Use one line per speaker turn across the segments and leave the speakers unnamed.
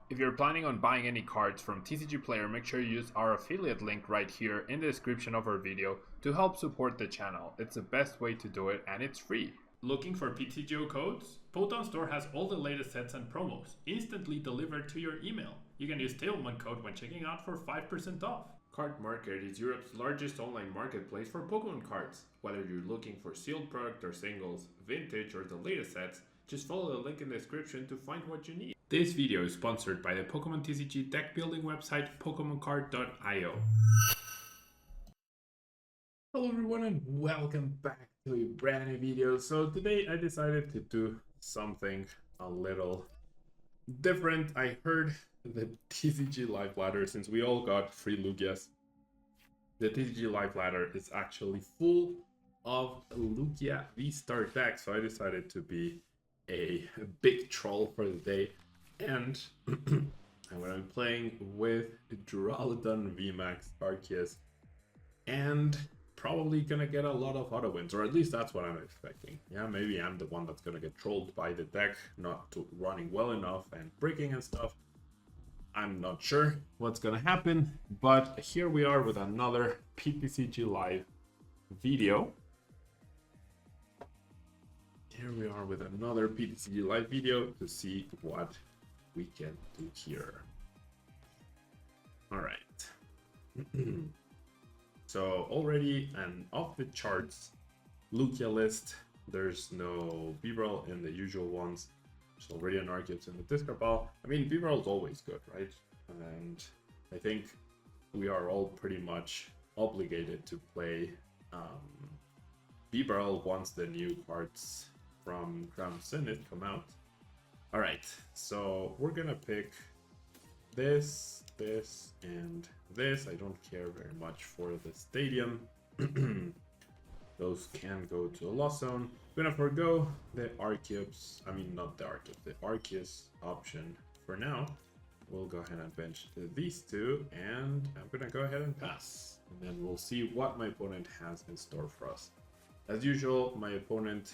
If you're planning on buying any cards from TCG Player, make sure you use our affiliate link right here in the description of our video to help support the channel. It's the best way to do it and it's free. Looking for PTGO codes? Poton Store has all the latest sets and promos instantly delivered to your email. You can use Tablemon code when checking out for 5% off. Card Market is Europe's largest online marketplace for Pokemon cards. Whether you're looking for sealed product or singles, vintage or the latest sets, just follow the link in the description to find what you need. This video is sponsored by the Pokemon TCG deck building website PokemonCard.io. Hello everyone and welcome back to a brand new video. So today I decided to do something a little different. I heard the TCG Live Ladder, since we all got free Lugias, the TCG Live Ladder is actually full of Lugia V-Star decks. So I decided to be a big troll for the day. And I'm going to be playing with DURALUDON VMAX arceus and probably going to get a lot of auto wins, or at least that's what I'm expecting. Yeah, maybe I'm the one that's going to get trolled by the deck not running well enough and breaking and stuff. I'm not sure what's going to happen, but here we are with another PTCG Live video. Here we are with another PTCG Live video to see what we can do here. All right. So already an off the charts Lugia list. There's no B-roll in the usual ones. There's already an arceus in the discard pile. I mean, B-roll is always good, right? And I think we are all pretty much obligated to play B-roll once the new cards from Crown Zenith come out. All right, so we're gonna pick this, and this. I don't care very much for the stadium. Those can go to a loss zone. I'm gonna forego the arceus. I mean, not the arceus, the arceus option for now. We'll go ahead and bench these two, and I'm gonna go ahead and pass. And then we'll see what my opponent has in store for us. As usual, my opponent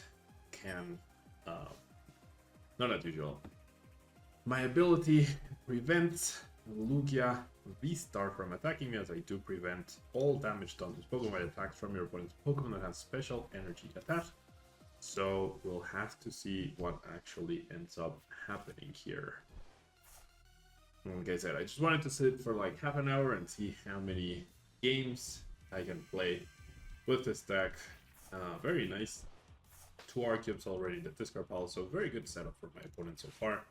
can not as usual. My ability prevents Lugia V-Star from attacking me, as I do prevent all damage done to Pokemon by attacks from your opponent's Pokemon that has special energy attached. So we'll have to see what actually ends up happening here. Like I said, I just wanted to sit for like half an hour and see how many games I can play with this deck. Very nice. 2 arceus already in the discard pile, so very good setup for my opponent so far.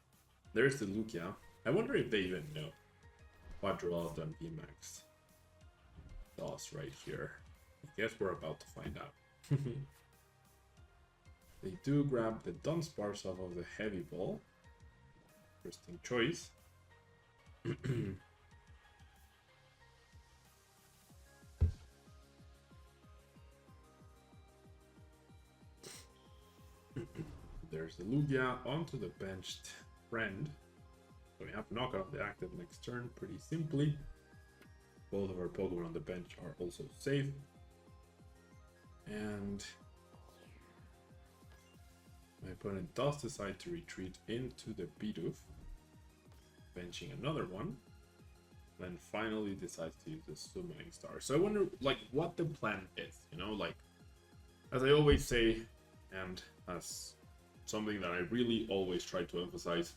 There's the Lugia. I wonder if they even know what DURALUDON VMAX does right here. I guess we're about to find out. They do grab the Dunsparce off of the Heavy Ball. Interesting choice. There's the Lugia onto the benched friend. So we have to knock out the active next turn pretty simply. Both of our Pokemon on the bench are also safe. And my opponent does decide to retreat into the Bidoof, benching another one. Then finally decides to use the Summoning Star. So I wonder like what the plan is, you know, like as I always say, and as something that I really always try to emphasize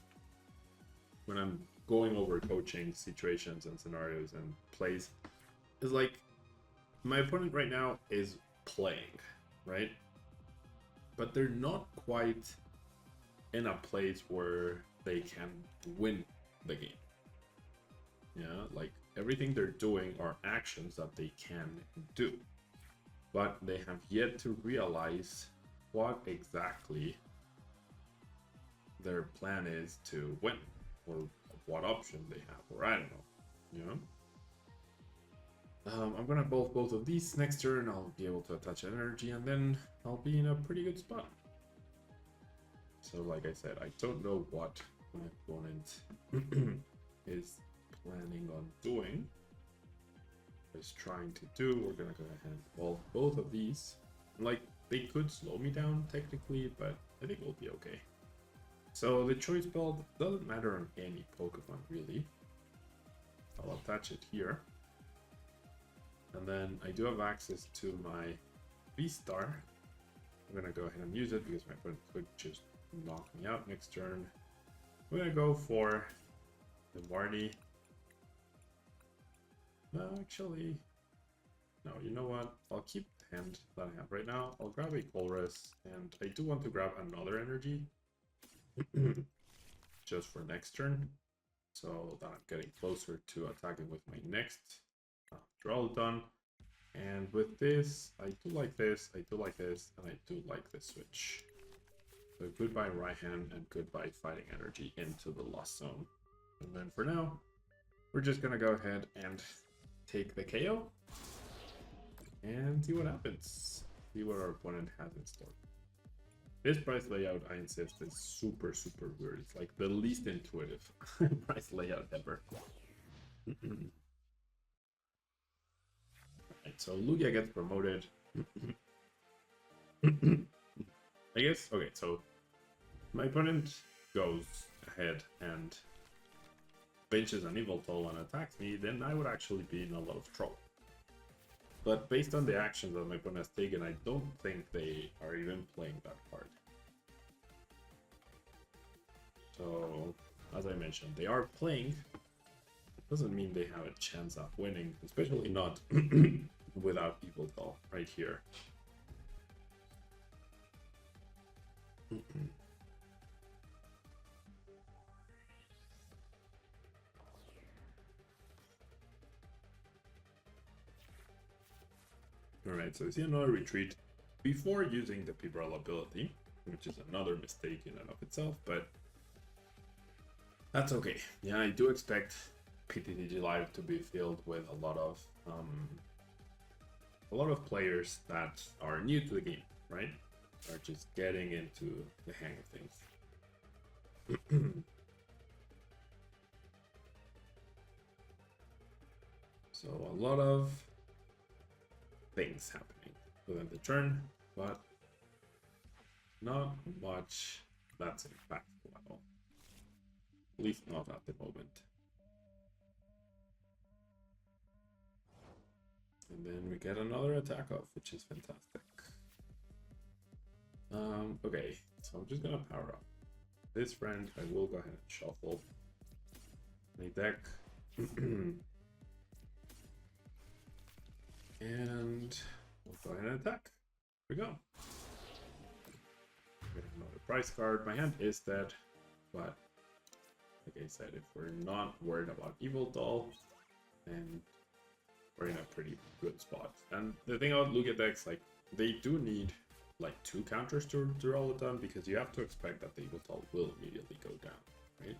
when I'm going over coaching situations and scenarios and plays, is like my opponent right now is playing, right? But they're not quite in a place where they can win the game. Yeah, like everything they're doing are actions that they can do, but they have yet to realize what exactly their plan is to win, or what option they have, or I don't know, you know? I'm gonna both of these next turn. I'll be able to attach energy, and then I'll be in a pretty good spot. So like I said, I don't know what my opponent is planning on doing, is trying to do. We're gonna go ahead and ball both of these. Like, they could slow me down technically, but I think we'll be okay. So the choice belt doesn't matter on any Pokemon really. I'll attach it here. And then I do have access to my V-Star. I'm gonna go ahead and use it because my opponent could just knock me out next turn. I'm gonna go for the Marty. No, actually, no, you know what? I'll keep the hand that I have right now. I'll grab a Colress, and I do want to grab another energy just for next turn, so that I'm getting closer to attacking with my next Duraludon. And with this, I do like this, I do like this, and I do like this switch. So goodbye right hand and goodbye fighting energy into the lost zone. And then for now, we're just gonna go ahead and take the KO and see what happens. See what our opponent has in store. This price layout, I insist, is super weird. It's like the least intuitive price layout ever. Right, so Lugia gets promoted. I guess, okay, so my opponent goes ahead and benches an Yveltal and attacks me, then I would actually be in a lot of trouble. But based on the actions that my opponent has taken, I don't think they are even playing that card. So, as I mentioned, they are playing. It doesn't mean they have a chance of winning, especially not without Yveltal right here. Alright, so I see another retreat before using the Pibral ability, which is another mistake in and of itself, but that's okay. Yeah, I do expect PTTG Live to be filled with a lot of players that are new to the game, right? Are just getting into the hang of things. So a lot of things happening within the turn, but not much that's impactful at all. At least not at the moment. And then we get another attack off, which is fantastic. Okay, so I'm just gonna power up this friend. I will go ahead and shuffle my deck. And we'll go ahead and attack. Here we go. Get another price card. My hand is dead, but like I said, if we're not worried about Yveltal, then we're in a pretty good spot. And the thing about Lugia decks, like, they do need like 2 counters to Duraludon, because you have to expect that the Yveltal will immediately go down, right?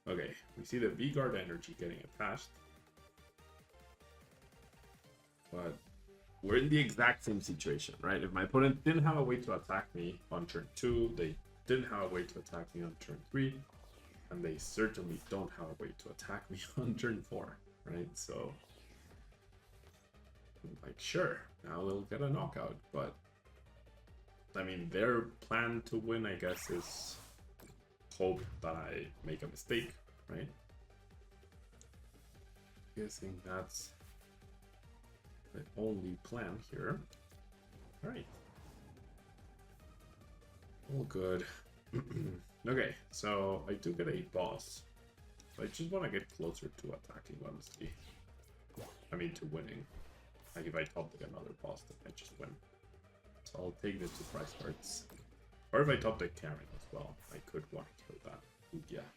Okay, we see the V-Guard energy getting attached. But we're in the exact same situation, right? If my opponent didn't have a way to attack me on turn 2, they didn't have a way to attack me on turn 3, and they certainly don't have a way to attack me on turn 4, right? So, like, sure, now they'll get a knockout, but I mean, their plan to win, I guess, is hope that I make a mistake, right? Guessing that's the only plan here. Alright. All good. Okay, so I do get a boss. So I just want to get closer to attacking, honestly. I mean, to winning. Like, if I top deck another boss, then I just win. So I'll take the 2 price cards. Or if I top deck Karen as well, I could want to kill that. Yeah.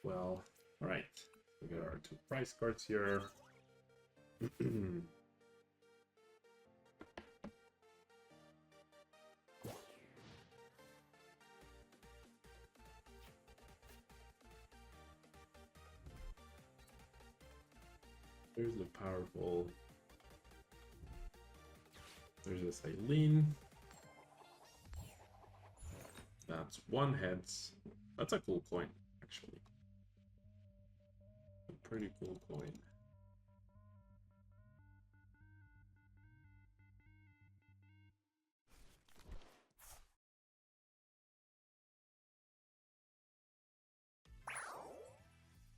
Well, alright. We got our 2 price cards here. There's the powerful. There's this Eileen. That's 1 heads. That's a cool coin, actually. A pretty cool coin.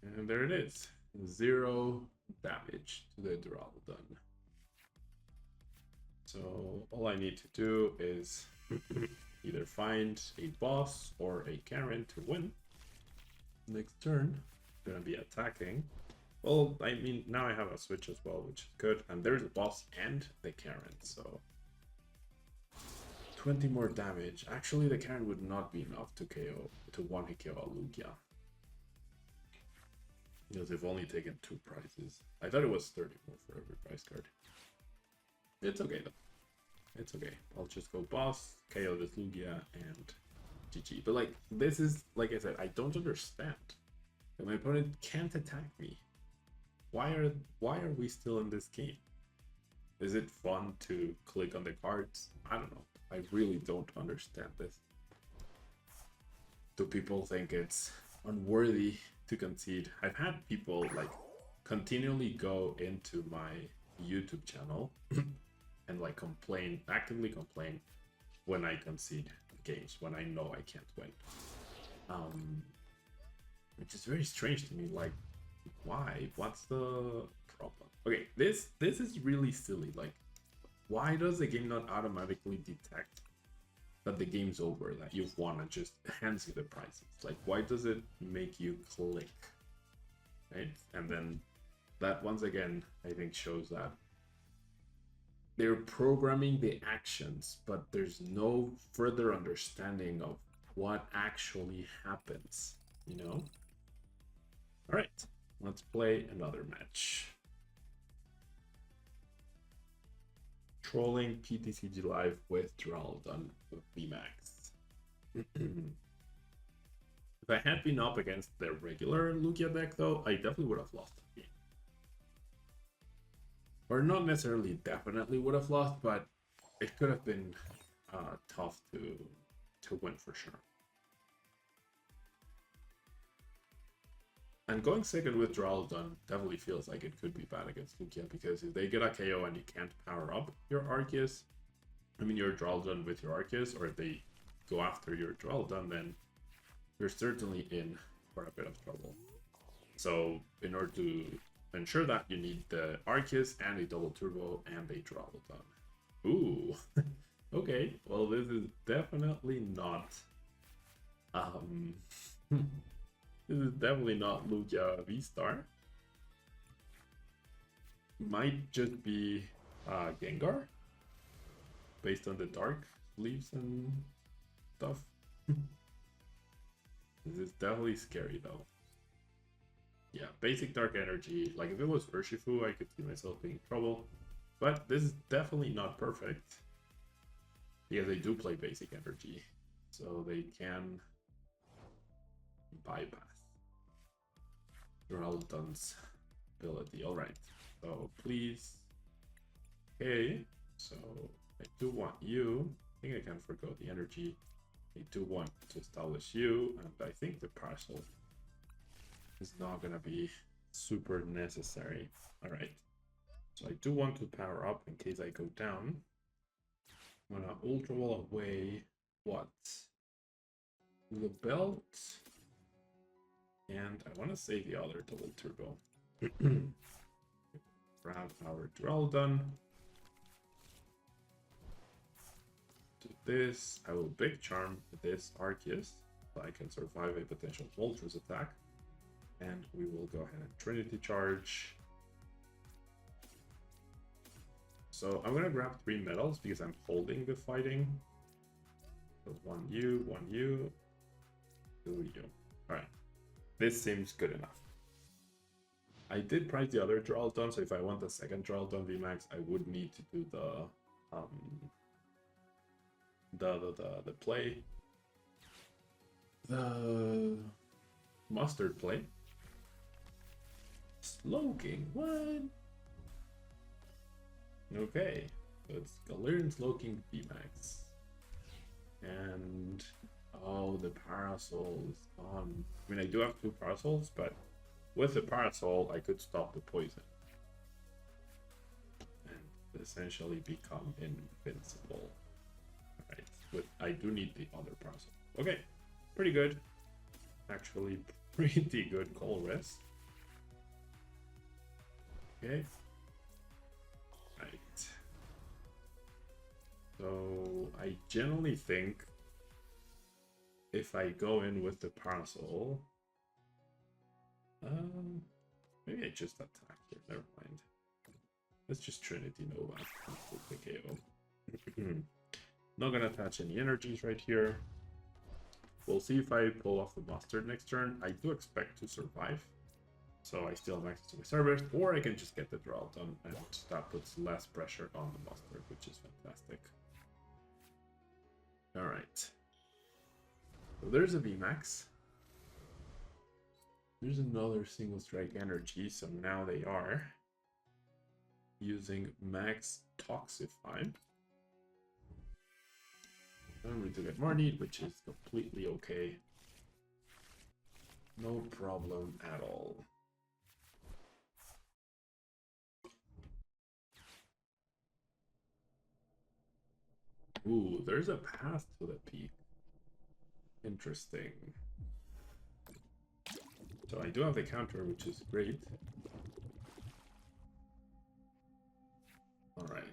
And there it is. 0 damage to the Duraludon. So all I need to do is either find a boss or a Karen to win. Next turn, I'm gonna be attacking. Well, I mean, now I have a switch as well, which is good. And there's a boss and the Karen, so 20 more damage. Actually, the Karen would not be enough to KO, to one-hit KO a Lugia. Because they've only taken 2 prizes. I thought it was 30 more for every prize card. It's okay though. It's okay. I'll just go boss, KO this Lugia, and GG. But like, this is, like I said, I don't understand. My opponent can't attack me. Why are we still in this game? Is it fun to click on the cards? I don't know. I really don't understand this. Do people think it's unworthy to concede? I've had people like continually go into my YouTube channel and like actively complain when I concede games, when I know I can't win. Which is very strange to me. Like, why? What's the problem? Okay, this is really silly. Like, why does the game not automatically detect that the game's over, that you've won, and just hands you the prizes? Like, why does it make you click? Right? And then that once again, I think, shows that they're programming the actions, but there's no further understanding of what actually happens, you know? All right, let's play another match. Trolling PTCG Live with DURALUDON VMAX. If I had been up against the regular Lugia deck, though, I definitely would have lost the game. Or not necessarily definitely would have lost, but it could have been tough to win for sure. And going second with DURALUDON definitely feels like it could be bad against Lugia, because if they get a KO and you can't power up your Arceus, I mean your DURALUDON with your Arceus, or if they go after your DURALUDON, then you're certainly in for a bit of trouble. So in order to ensure that, you need the Arceus and a double turbo and a DURALUDON. Ooh, okay. Well, this is definitely not this is definitely not Lugia V-Star. Might just be Gengar, based on the dark leaves and stuff. This is definitely scary though. Yeah, basic dark energy. Like if it was Urshifu, I could see myself being in trouble. But this is definitely not perfect, because they do play basic energy, so they can bypass DURALUDON's ability. Alright, so please. Okay, so I do want you. I think I can forgo the energy. I do want to establish you, and I think the parcel is not gonna be super necessary. Alright, so I do want to power up in case I go down. I'm gonna Ultra Wall away what? The belt. And I want to save the other double turbo. Grab our DURALUDON. Do this. I will Big Charm this Arceus, so I can survive a potential Moltres attack. And we will go ahead and Trinity Charge. So I'm gonna grab 3 medals because I'm holding the fighting. So 1 you, 2 you. Alright. This seems good enough. I did price the other DURALUDON, so if I want the second DURALUDON VMAX, I would need to do the play. The mustard play. Slowking, what? Okay, so it's Galarian Slowking VMAX. And oh, the Parasol is gone. I mean, I do have 2 Parasols, but with the Parasol, I could stop the poison and essentially become invincible. Alright, but I do need the other Parasol. Okay, pretty good. Actually, pretty good Colress. Okay. Right. So I generally think if I go in with the parasol, maybe I just attack here. Never mind. Let's just Trinity Nova with the KO. Not gonna attach any energies right here. We'll see if I pull off the mustard next turn. I do expect to survive, so I still have access to my servers, or I can just get the Duraludon, and that puts less pressure on the mustard, which is fantastic. Alright. So there's a VMAX. There's another single strike energy, so now they are using max Toxify. I'm going to get Marnie, which is completely okay. No problem at all. Ooh, there's a path to the peak. Interesting. So I do have the counter, which is great. Alright.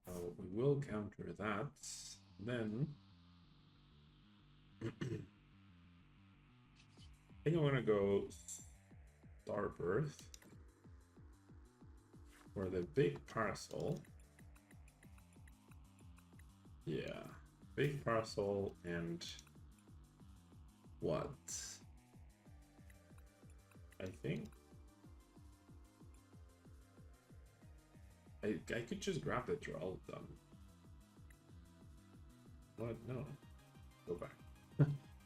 So we will counter that. Then I think I'm gonna go Starbirth for the big parasol. Yeah, big parasol and what? I think I could just grab the Duraludon. What? No. Go back.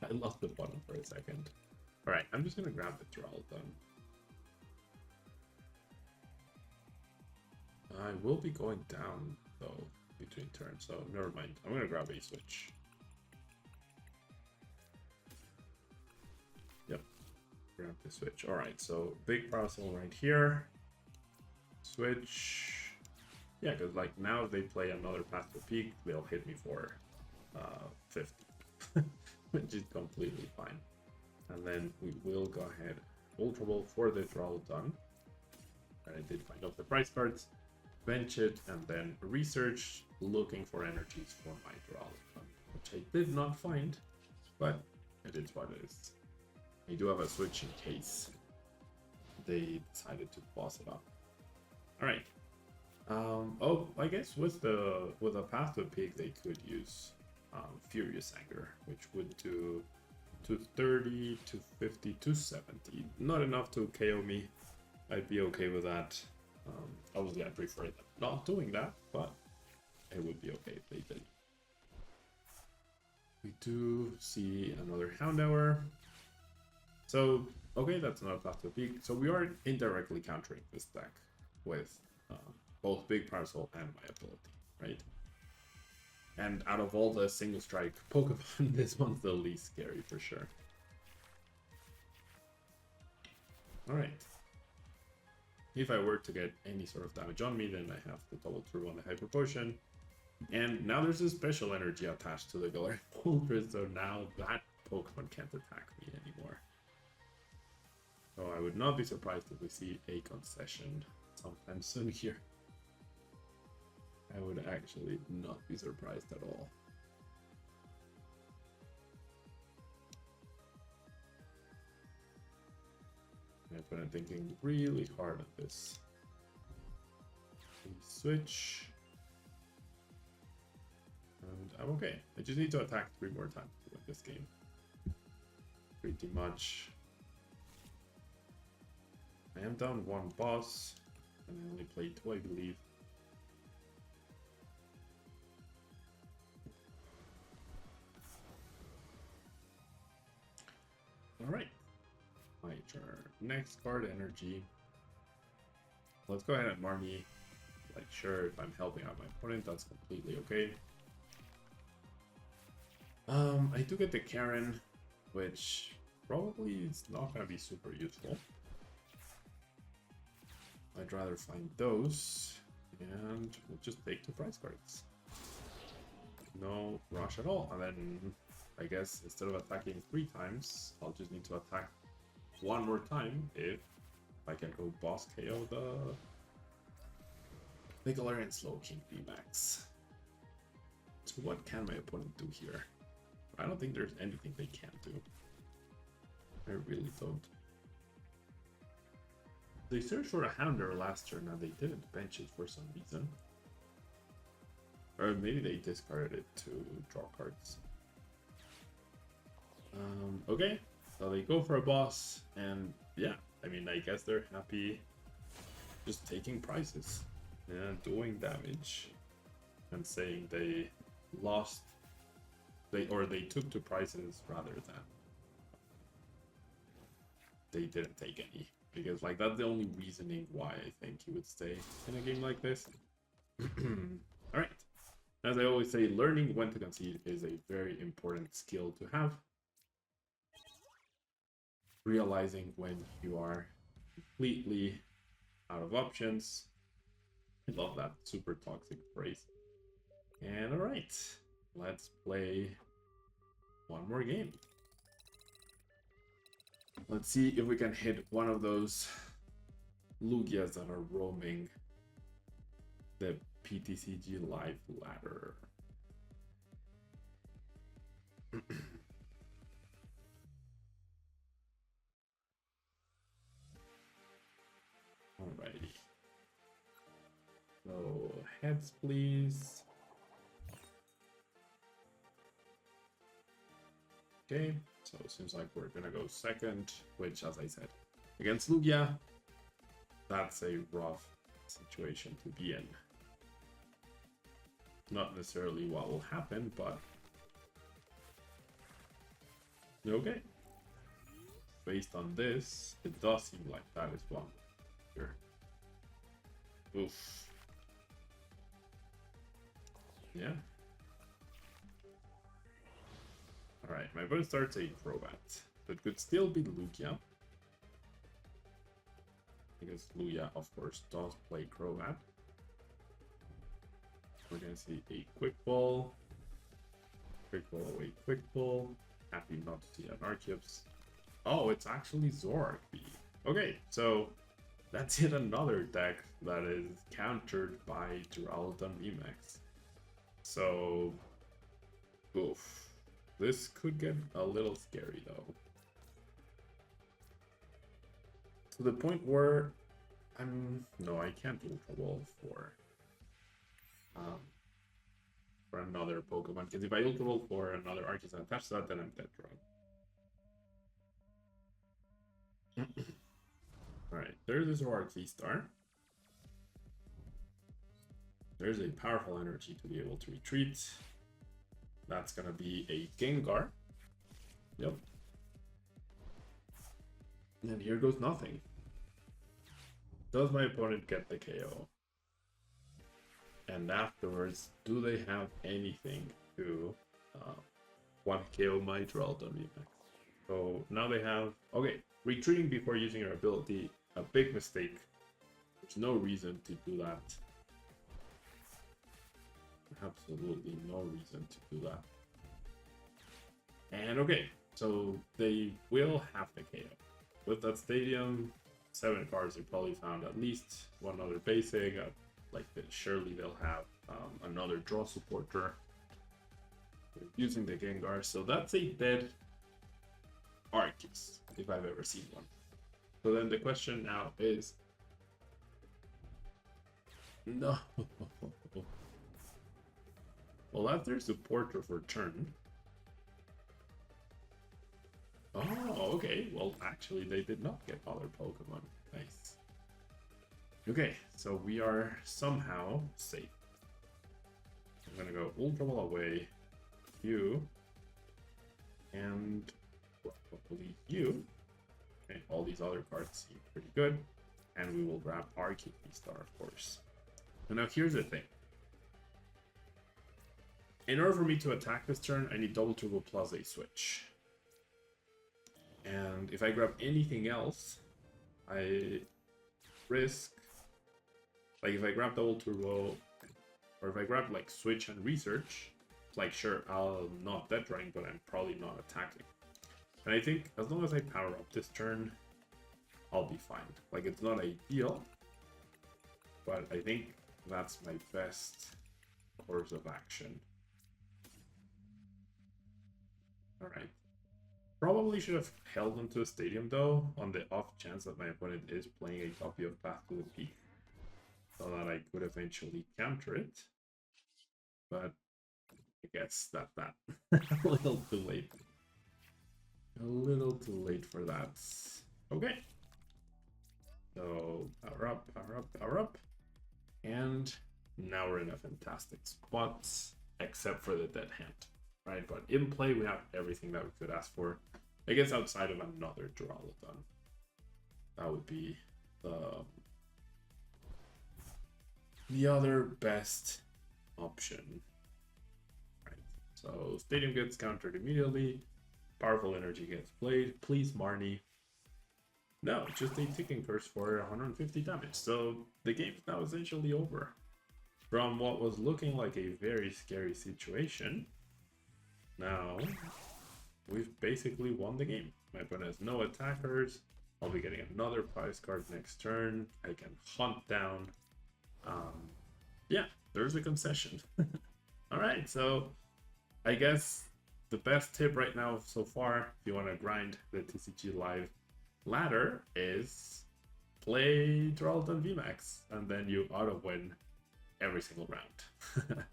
I lost the button for a second. Alright, I'm just gonna grab the Duraludon. I will be going down, though, between turns, so never mind. I'm gonna grab a switch. Yep. Grab the switch. Alright, so big parasol right here. Switch. Yeah, because like now if they play another Path to Peak, they'll hit me for 50, which is completely fine. And then we will go ahead, Ultra Ball for the Duraludon. I did find out the price cards, bench it, and then research looking for energies for my Duraludon, which I did not find, but it is what it is. I do have a switch in case they decided to boss it up. All right. Oh, I guess with a Path to Peak, they could use Furious Anger, which would do 230, 250, 270. Not enough to KO me. I'd be okay with that. Obviously, I prefer them not doing that, but it would be okay if they did. We do see another Houndour. So, okay, that's another Path to Peak. So we are indirectly countering this deck with both Big Parasol and my ability, right? And out of all the single strike Pokemon, this one's the least scary for sure. Alright. If I were to get any sort of damage on me, then I have to double through on the Hyper Potion. And now there's a special energy attached to the Galarian Moltres, so now that Pokemon can't attack me anymore. So I would not be surprised if we see a concession sometime soon here. I would actually not be surprised at all. I've been thinking really hard at this. Switch. And I'm okay. I just need to attack 3 more times to win this game. Pretty much. I am down 1 boss, and I only played 2, I believe. Alright. My turn. Next card, energy. Let's go ahead and Marnie. Like, sure, if I'm helping out my opponent, that's completely okay. I do get the Karen, which probably is not going to be super useful. I'd rather find those, and we'll just take 2 prize cards. No rush at all, and then I guess instead of attacking 3 times, I'll just need to attack 1 more time if I can go boss KO the Galarian Slowking VMAX. So what can my opponent do here? I don't think there's anything they can't do. I really don't. They searched for a Houndour last turn and they didn't bench it for some reason. Or maybe they discarded it to draw cards. Okay, so they go for a boss, and yeah, I mean, I guess they're happy just taking prizes and doing damage and saying they lost, they took two prizes rather than they didn't take any, because like that's the only reasoning why I think he would stay in a game like this. All right. As I always say, learning when to concede is a very important skill to have. Realizing when you are completely out of options. I love that super toxic phrase. And alright, let's play one more game. Let's see if we can hit one of those Lugias that are roaming the PTCG live ladder. Alrighty. So heads, please. Okay, so it seems like we're gonna go second, which, as I said, against Lugia, that's a rough situation to be in. Not necessarily what will happen, but okay. Based on this, it does seem like that is one here. Oof. Yeah. Alright, my opponent starts a Crobat. That could still be Lugia. Because Lugia, of course, does play Crobat. We're gonna see a Quick Ball. Quick Ball away, Quick Ball. Happy not to see an Arceus. Oh, it's actually Zoroark B. Okay, so that's yet another deck that is countered by Duraludon VMAX. So, oof. This could get a little scary though. To the point where no, I can't Ultra Ball for another Pokemon, because if I Ultra Ball for another Arceus and attach that, then I'm dead wrong. Alright, there's this Zoroark V-Star. There's a powerful energy to be able to retreat. That's gonna be a Gengar. Yep. And here goes nothing. Does my opponent get the KO? And afterwards, do they have anything to one KO my Duraludon VMAX? So now they have, okay, retreating before using your ability, a big mistake. There's no reason to do that. Absolutely no reason to do that. And okay, so they will have the KO. With that stadium, 7 cards, they probably found at least one other basic. Like surely they'll have another draw supporter. They're using the Gengar, so that's a dead Arceus, if I've ever seen one. So then the question now is, no. Well, that's their supporter for turn. Oh, okay. Well, actually, they did not get other Pokemon. Nice. Okay, so we are somehow safe. I'm gonna go Ultra Ball away, you, and hopefully you. Okay, all these other cards seem pretty good, and we will grab our V-Star, of course. And now here's the thing. In order for me to attack this turn, I need double turbo plus a switch. And if I grab anything else, I risk, like if I grab double turbo, or if I grab like switch and research, like sure, I'll not dead drawing, but I'm probably not attacking. And I think as long as I power up this turn, I'll be fine. Like, it's not ideal, but I think that's my best course of action. Alright. Probably should have held onto a stadium though, on the off chance that my opponent is playing a copy of Path to the Peak, so that I could eventually counter it. But I guess that a little too late. A little too late for that. Okay. So power up, power up, power up. And now we're in a fantastic spot, except for the dead hand. Right, but in play we have everything that we could ask for. I guess outside of another Duraludon. That would be the other best option. Right. So Stadium gets countered immediately. Powerful Energy gets played. Please, Marnie. No, just a ticking curse for 150 damage. So the game's now essentially over. From what was looking like a very scary situation, now we've basically won the game. My opponent has no attackers. I'll be getting another prize card next turn. I can hunt down. Yeah, there's a concession. Alright, so I guess the best tip right now so far, if you want to grind the TCG Live ladder, is play DURALUDON VMAX, and then you auto-win every single round.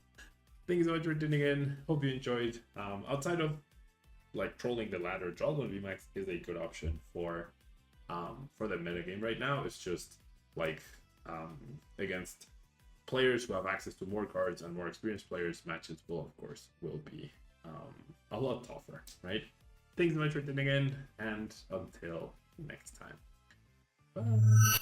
Thank you so much for tuning in. Hope you enjoyed. Outside of like trolling the ladder, DURALUDON VMAX is a good option for the metagame right now. It's just like against players who have access to more cards and more experienced players, matches will be a lot tougher, right? Thanks so much for tuning in, and until next time. Bye.